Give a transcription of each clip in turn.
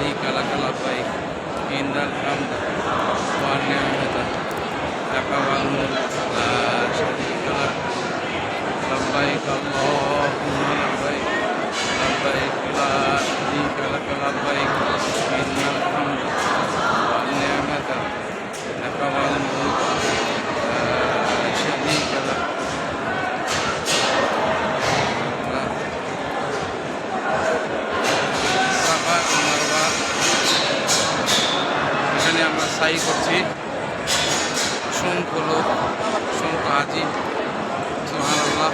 شريك لك لبيك إن الحمد والنعمة لك والملك لا شريك لك لبيك اللهم لبيك لبيك لا شريك لك لبيك إن الحمد والنعمة لك والملك لا شريك لك সাফা মারওয়া এখানে আমরা সাই করছি অসংখ্য লোক অসংখ্য হাজি সুবহানাল্লাহ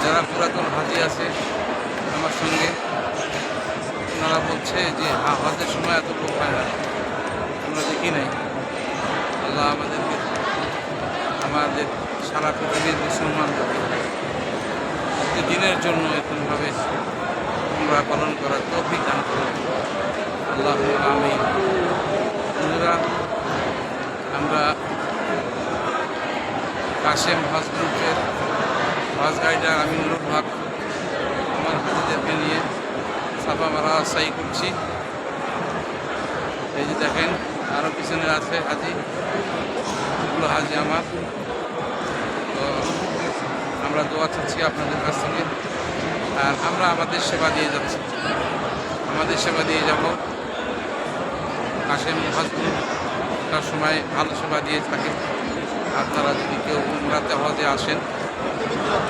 যারা পুরাতন হাজি আছে আমার সঙ্গে ওনারা বলছে যে হজের সময় এত লোক হয় না আমরা দেখি নাই আল্লাহ আমাদেরকে আমাদের সারা পৃথিবীর মুসলমানদেরকে প্রতিদিনের জন্য এরকমভাবে আমরা পালন করার তৌফিক দান করুন আল্লাহ আমিন। বন্ধুরা আমরা কাশেম হজ গ্রুপের হজ গাইডার আমি নুরুল হক আমার হাজিদেরকে নিয়ে সাফা মারা সাই করছি। এই যে দেখেন আরও পিছনে আছে হাজি, এগুলো হাজি আমার। তো আমরা দোয়া চাচ্ছি আপনাদের কাছ থেকে, আর আমরা আমাদের সেবা দিয়ে যাচ্ছি, আমাদের সেবা দিয়ে যাব। কাশেম হজ গ্রুপটার সময় ভালো সেবা দিয়ে থাকে। আপনারা যদি কেউ উমরাতে হজে আসেন,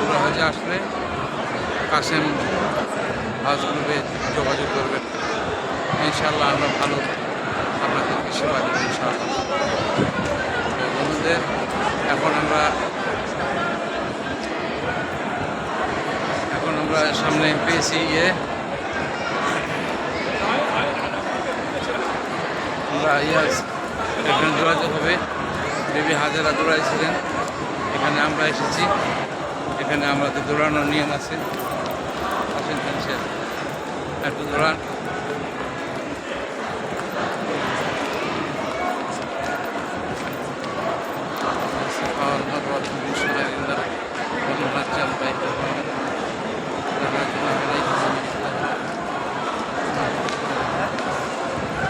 উমরা হজে আসলে কাশেম হজ গ্রুপে যোগাযোগ করবেন, ইনশাআল্লাহ আমরা ভালো আপনাদেরকে সেবা দেব ইনশাআল্লাহ। বন্ধুদের এখন আমরা সামনে পেয়েছি আমরা এখানে যোগাযোগ হবে। বেবি হাজারা দৌড়াইছিলেন, এখানে আমরা এসেছি। এখানে আমাদের দৌড়ানোর নিয়ম আছে, আসেন একটু দৌড়ান।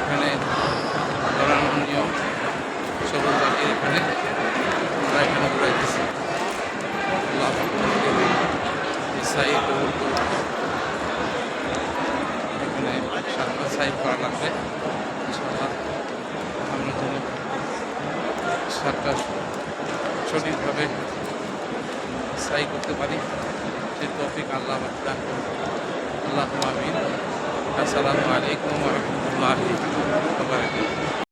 এখানে দৌড়ানোর নিয়ম সবুজ বাটির এখানে আমরা এখানে দৌড়াইতেছি। এখানে 7টা সাইড করা লাগবে, আমরা যেন 7টা সঠিকভাবে সাই করতে পারি, সে তৌফিক আল্লাহ দান করুন। আল্লাহুম্মা আমিন। আসসালামু আলাইকুম ওয়া রাহমাতুল্লাহি ওয়া বারাকাতুহু।